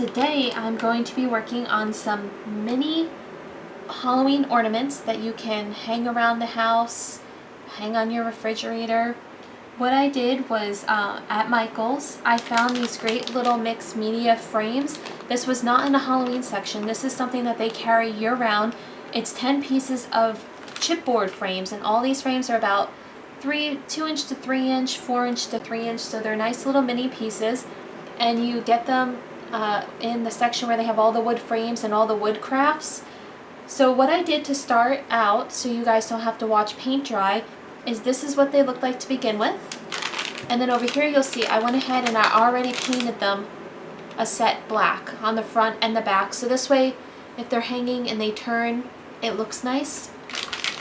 today I'm going to be working on some mini Halloween ornaments that you can hang around the house, hang on your refrigerator. What I did was at Michael's, I found these great little mixed media frames. This was not in the Halloween section. This is something that they carry year round. It's 10 pieces of chipboard frames, and all these frames are about 2-inch to 3-inch, 4-inch to 3-inch, so they're nice little mini pieces. And you get them in the section where they have all the wood frames and all the wood crafts. So what I did to start out, so you guys don't have to watch paint dry, is this is what they look like to begin with. And then over here you'll see I went ahead and I already painted them a set black on the front and the back. So this way, if they're hanging and they turn, it looks nice.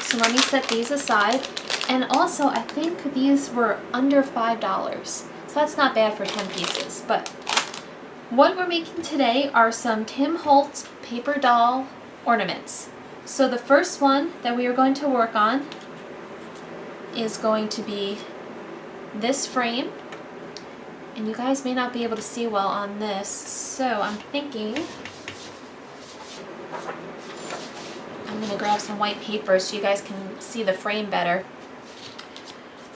So let me set these aside. And also, I think these were under $5. So that's not bad for 10 pieces. But what we're making today are some Tim Holtz paper doll ornaments. So the first one that we are going to work on is going to be this frame. And you guys may not be able to see well on this, so I'm thinking I'm going to grab some white paper so you guys can see the frame better.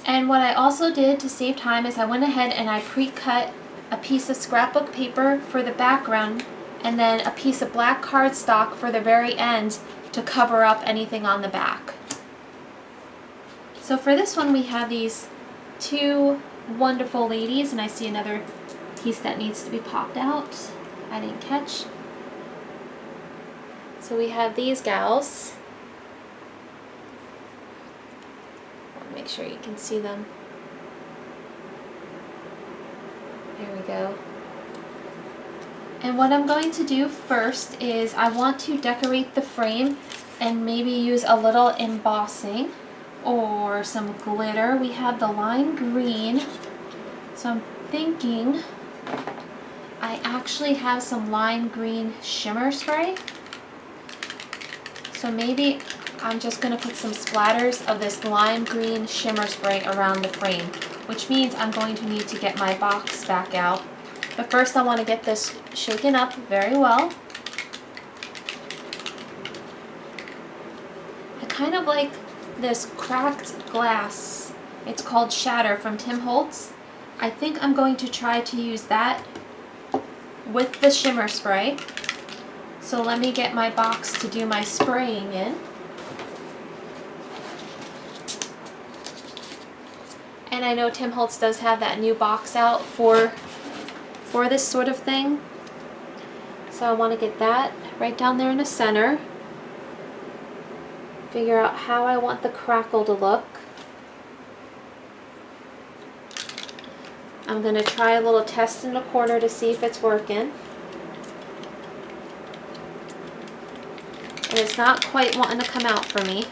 And what I also did to save time is I went ahead and I pre-cut a piece of scrapbook paper for the background and then a piece of black cardstock for the very end to cover up anything on the back. So for this one we have these two wonderful ladies, and I see another piece that needs to be popped out I didn't catch. So we have these gals. Make sure you can see them. There we go. And what I'm going to do first is I want to decorate the frame and maybe use a little embossing or some glitter. We have the lime green, so I'm thinking I actually have some lime green shimmer spray. So maybe I'm just going to put some splatters of this lime green shimmer spray around the frame, which means I'm going to need to get my box back out. But first I want to get this shaken up very well. I kind of like this cracked glass. It's called Shatter from Tim Holtz. I think I'm going to try to use that with the shimmer spray. So let me get my box to do my spraying in. And I know Tim Holtz does have that new box out for this sort of thing. So I want to get that right down there in the center. Figure out how I want the crackle to look. I'm going to try a little test in the corner to see if it's working. And it's not quite wanting to come out for me.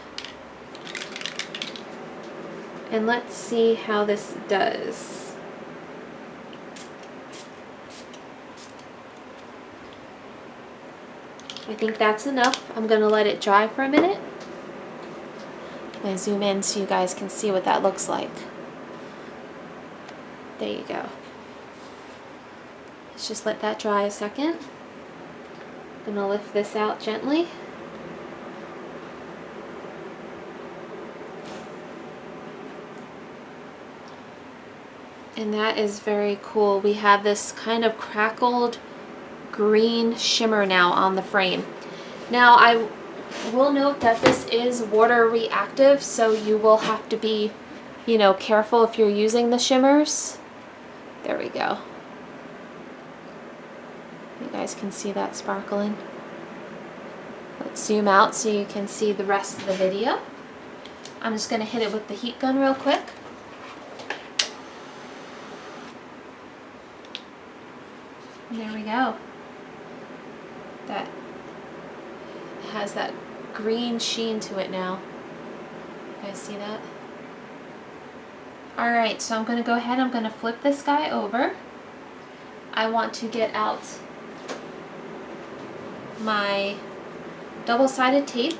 And let's see how this does. I think that's enough. I'm going to let it dry for a minute. I'm going to zoom in so you guys can see what that looks like. There you go. Let's just let that dry a second. I'm going to lift this out gently. And that is very cool. We have this kind of crackled green shimmer now on the frame. Now I will note that this is water reactive, so you will have to be, careful if you're using the shimmers. There we go. You guys can see that sparkling. Let's zoom out so you can see the rest of the video. I'm just going to hit it with the heat gun real quick. There we go. That has that green sheen to it now. You guys see that? Alright, so I'm going to go ahead, I'm going to flip this guy over. I want to get out my double-sided tape.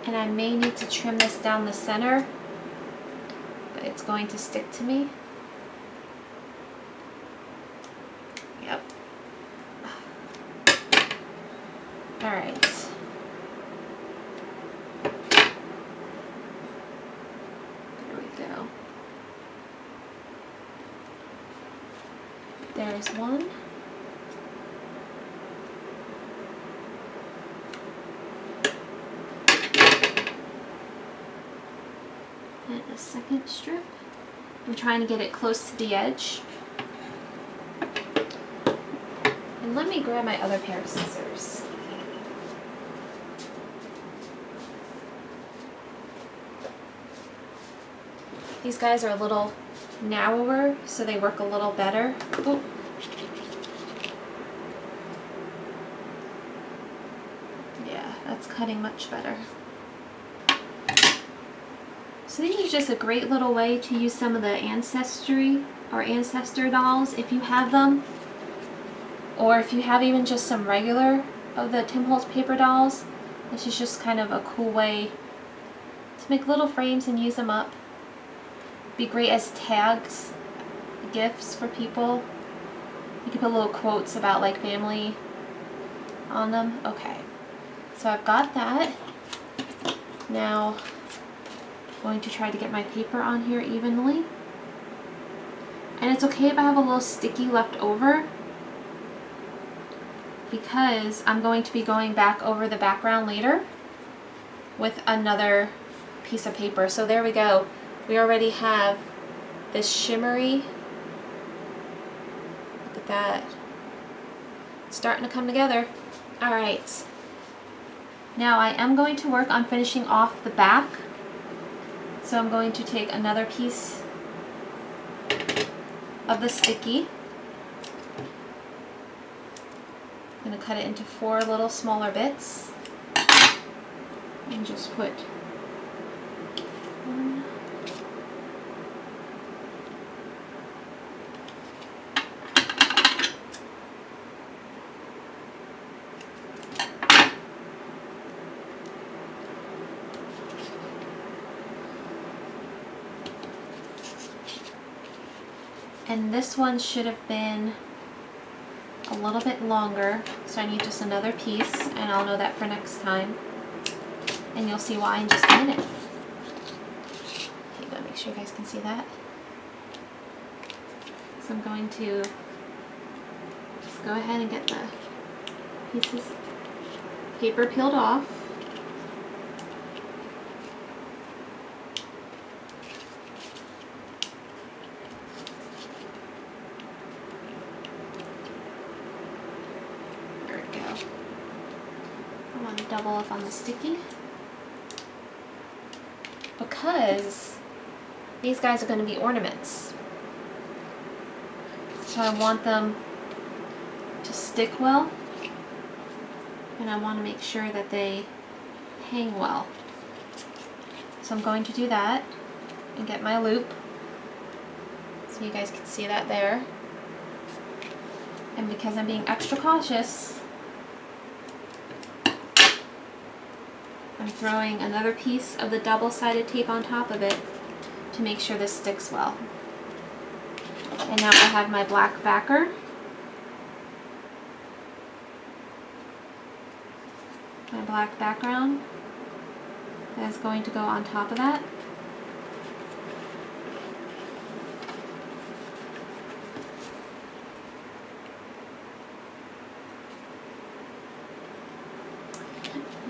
And I may need to trim this down the center, but it's going to stick to me. Yep. All right. There we go. There's one. And a second strip. I'm trying to get it close to the edge. And let me grab my other pair of scissors. These guys are a little narrower, so they work a little better. Ooh. Yeah, that's cutting much better. So these are just a great little way to use some of the Ancestry or Ancestor dolls if you have them. Or if you have even just some regular of the Tim Holtz paper dolls. This is just kind of a cool way to make little frames and use them up. Be great as tags, gifts for people. You can put little quotes about like family on them. Okay, so I've got that. Now I'm going to try to get my paper on here evenly. And it's okay if I have a little sticky left over, because I'm going to be going back over the background later with another piece of paper. So there we go. We already have this shimmery, look at that, it's starting to come together. All right, now I am going to work on finishing off the back. So I'm going to take another piece of the sticky. I'm going to cut it into 4 little smaller bits and just put one. And this one should have been a little bit longer, so I need just another piece, and I'll know that for next time. And you'll see why in just a minute. Okay, gotta make sure you guys can see that. So I'm going to just go ahead and get the pieces of paper peeled off. Double up on the sticky, because these guys are going to be ornaments, so I want them to stick well, and I want to make sure that they hang well. So I'm going to do that and get my loop so you guys can see that there. And because I'm being extra cautious, I'm throwing another piece of the double-sided tape on top of it to make sure this sticks well. And now I have my black backer. My black background that is going to go on top of that.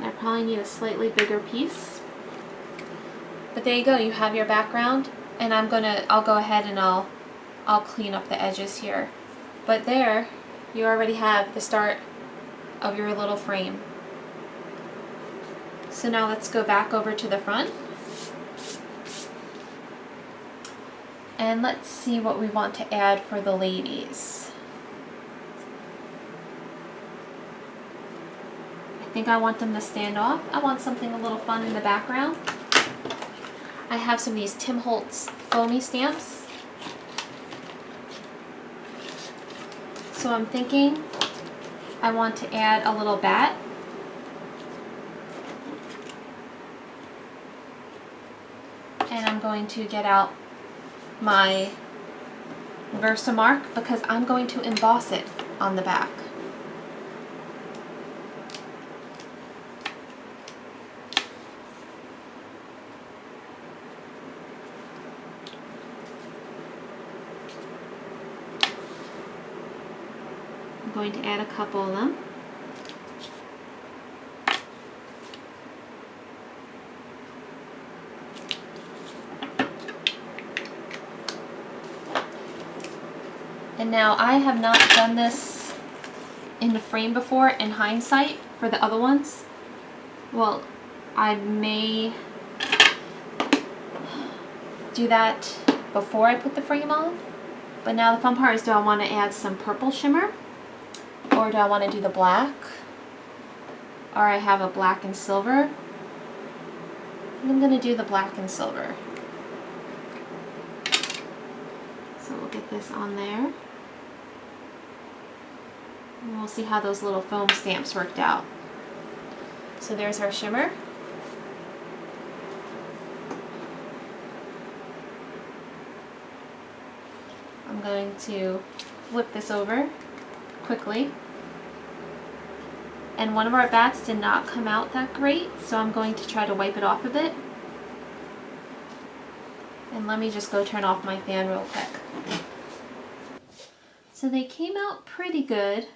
I probably need a slightly bigger piece, but there you go. You have your background, and I'll go ahead and I'll clean up the edges here. But there, you already have the start of your little frame. So now let's go back over to the front, and let's see what we want to add for the ladies. I think I want them to stand off. I want something a little fun in the background. I have some of these Tim Holtz foamy stamps. So I'm thinking I want to add a little bat. I'm going to get out my Versamark because I'm going to emboss it on the back. I'm going to add a couple of them. And now I have not done this in the frame before in hindsight for the other ones. Well, I may do that before I put the frame on. But now the fun part is, do I want to add some purple shimmer? Or do I want to do the black? Or I have a black and silver. I'm going to do the black and silver. So we'll get this on there. And we'll see how those little foam stamps worked out. So there's our shimmer. I'm going to flip this over quickly. And one of our bats did not come out that great, so I'm going to try to wipe it off a bit. And let me just go turn off my fan real quick. So they came out pretty good.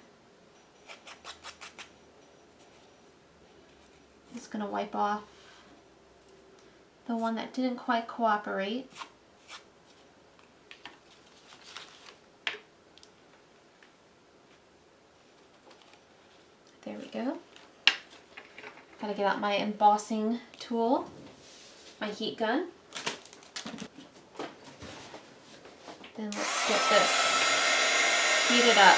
Just going to wipe off the one that didn't quite cooperate. There we go. Gotta get out my embossing tool, my heat gun. Then let's get this heated up.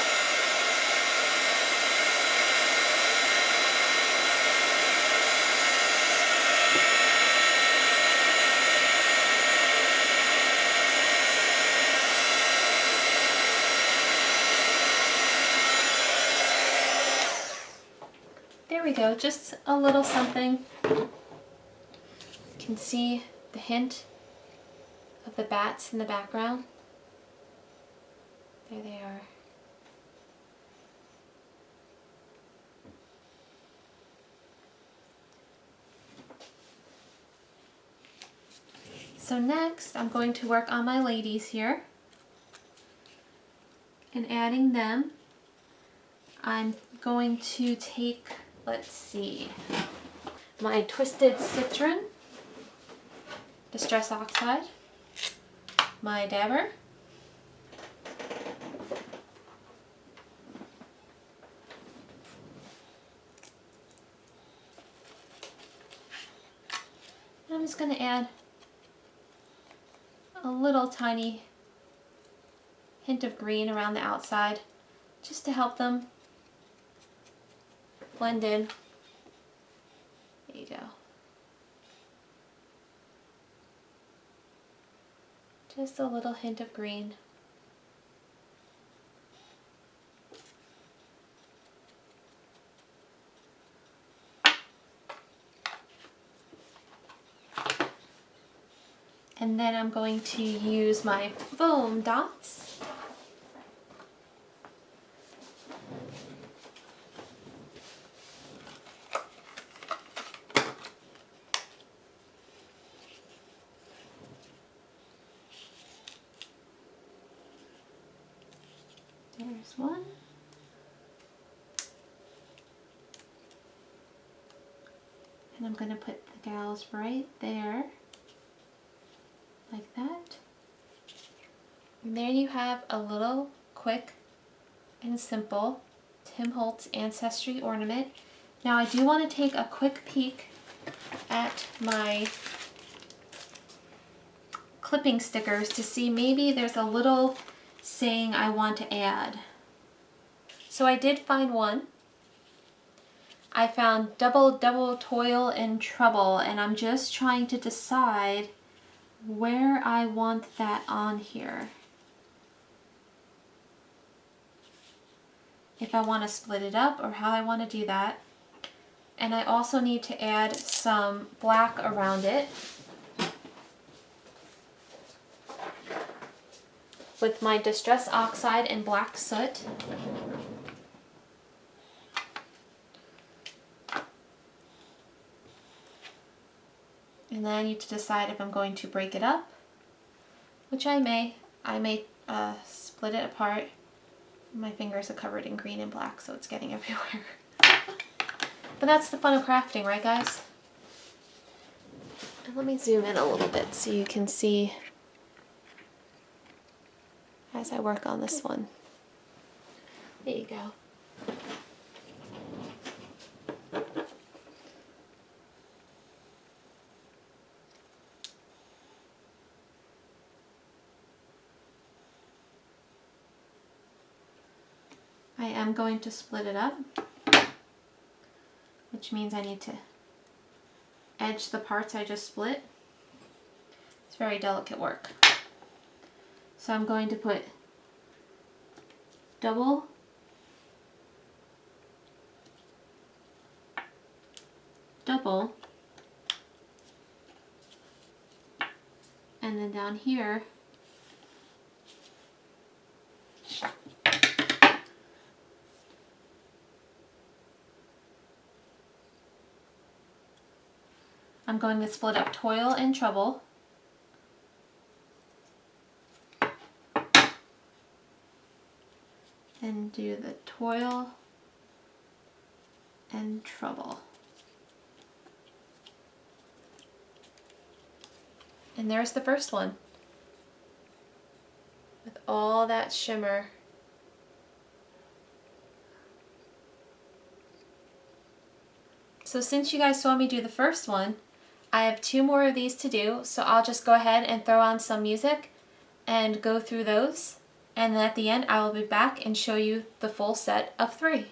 There we go, just a little something. You can see the hint of the bats in the background. There they are. So next I'm going to work on my ladies here and adding them. I'm going to take, let's see, my Twisted Citron Distress Oxide, my dabber, and I'm just going to add a little tiny hint of green around the outside just to help them blend in. There you go. Just a little hint of green. And then I'm going to use my foam dots. There's one. And I'm going to put the gals right there, like that. And there you have a little quick and simple Tim Holtz Ancestry ornament. Now I do want to take a quick peek at my clipping stickers to see maybe there's a little saying I want to add. So I did find one. I found double toil and trouble, and I'm just trying to decide where I want that on here. If I want to split it up or how I want to do that. And I also need to add some black around it. with my Distress Oxide and Black Soot. And then I need to decide if I'm going to break it up, which I may. I may split it apart. My fingers are covered in green and black, so it's getting everywhere. But that's the fun of crafting, right guys? And let me zoom in a little bit so you can see as I work on this one. There you go. I am going to split it up, which means I need to edge the parts I just split. It's very delicate work. So I'm going to put double, double, and then down here I'm going to split up Toil and Trouble. And do the Toil and Trouble. And there's the first one. With all that shimmer. So since you guys saw me do the first one, I have 2 more of these to do, so I'll just go ahead and throw on some music and go through those. And then at the end, I will be back and show you the full set of 3.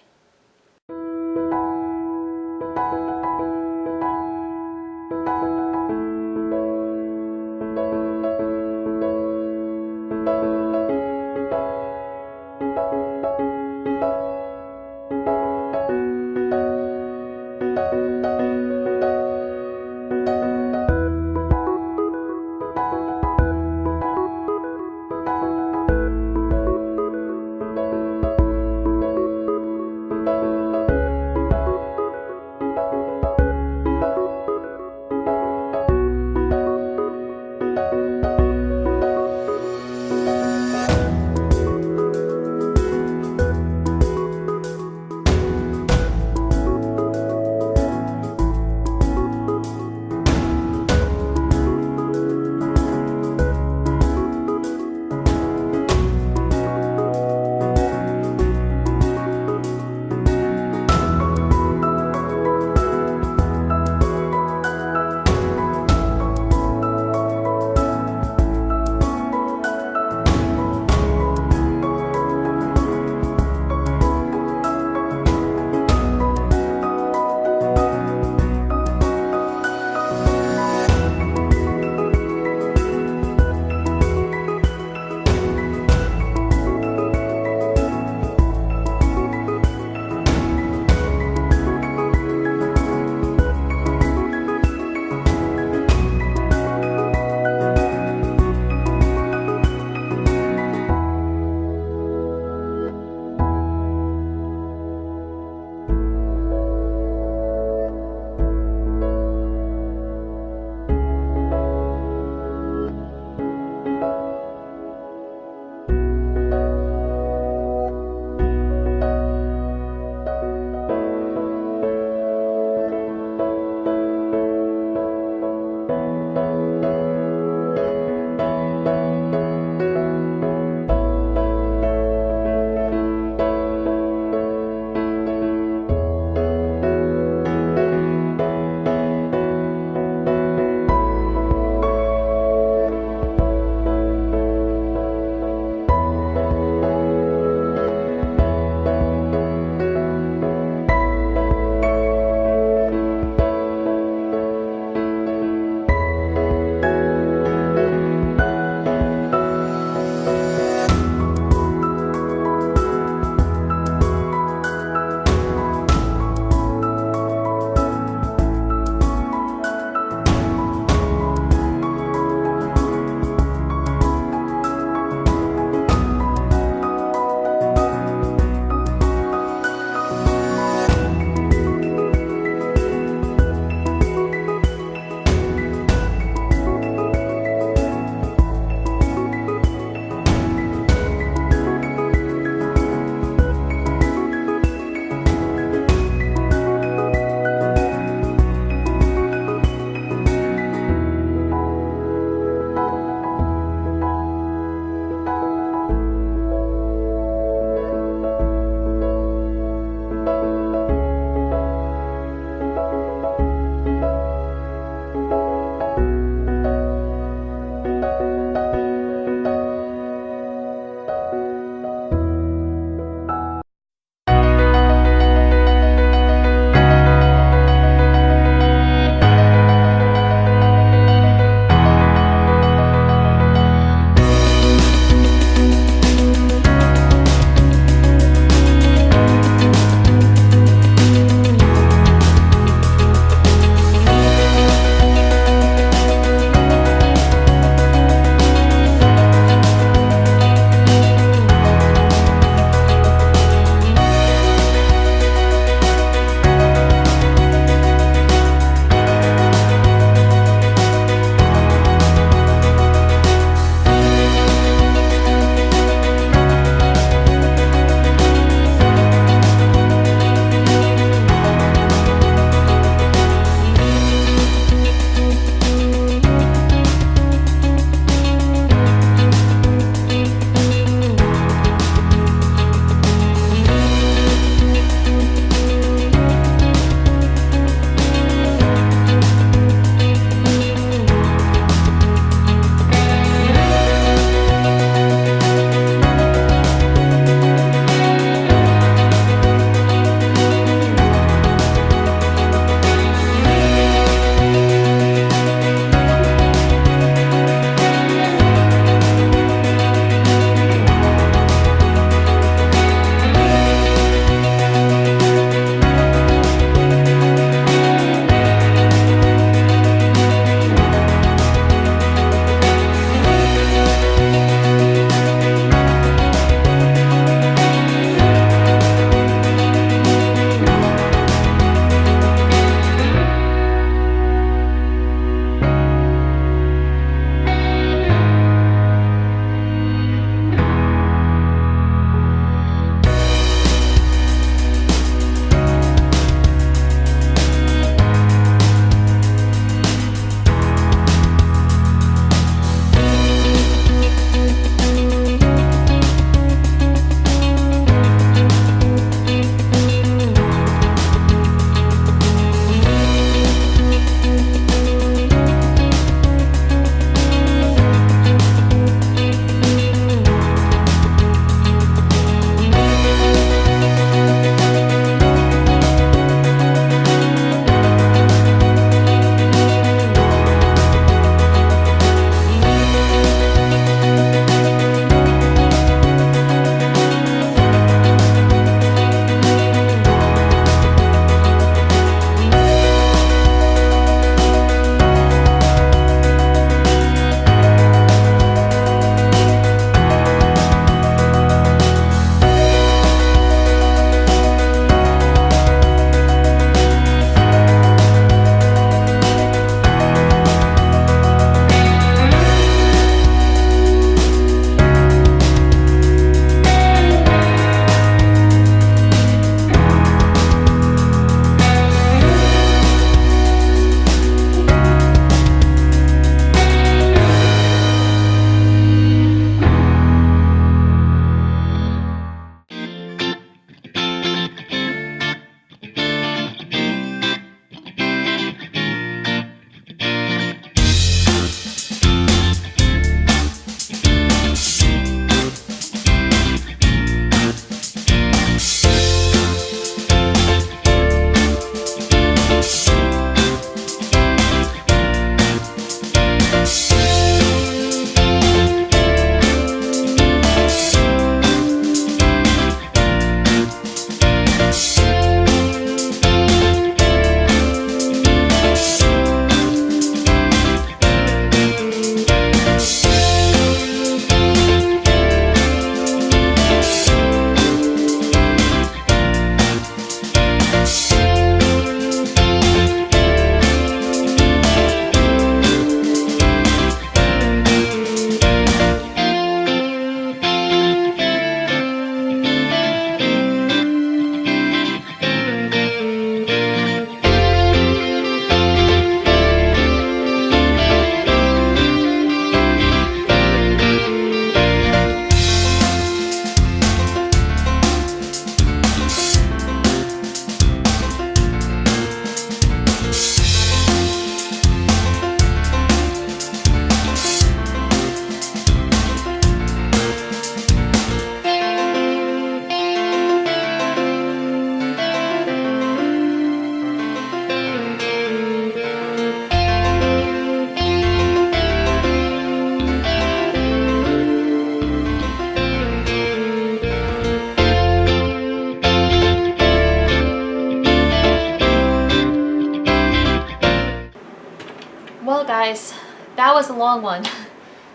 guys, that was a long one,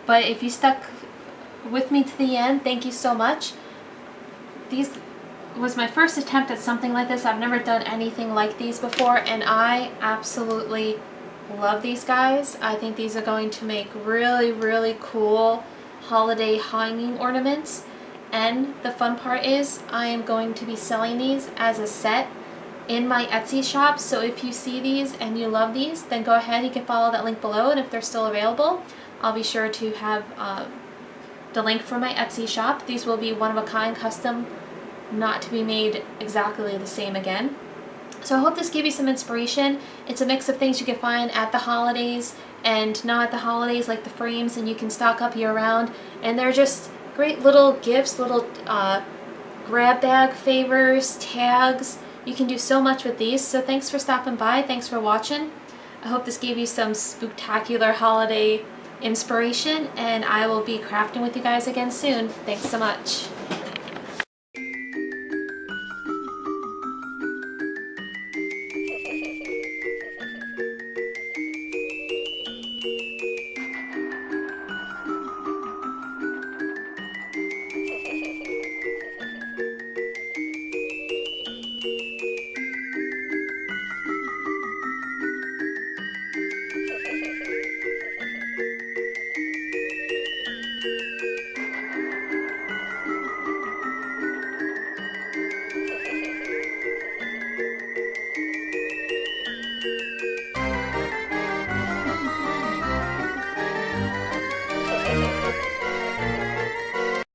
but if you stuck with me to the end, thank you so much. These was my first attempt at something like this. I've never done anything like these before, and I absolutely love these guys. I think these are going to make really, really cool holiday hanging ornaments. And the fun part is I am going to be selling these as a set in my Etsy shop. So if you see these and you love these, then go ahead, you can follow that link below, and if they're still available, I'll be sure to have the link for my Etsy shop. These will be one-of-a-kind, custom, not to be made exactly the same again. So I hope this gave you some inspiration. It's a mix of things you can find at the holidays and not at the holidays, like the frames, and you can stock up year-round. And they're just great little gifts, little grab bag favors, tags. You can do so much with these. So thanks for stopping by. Thanks for watching. I hope this gave you some spooktacular holiday inspiration, and I will be crafting with you guys again soon. Thanks so much.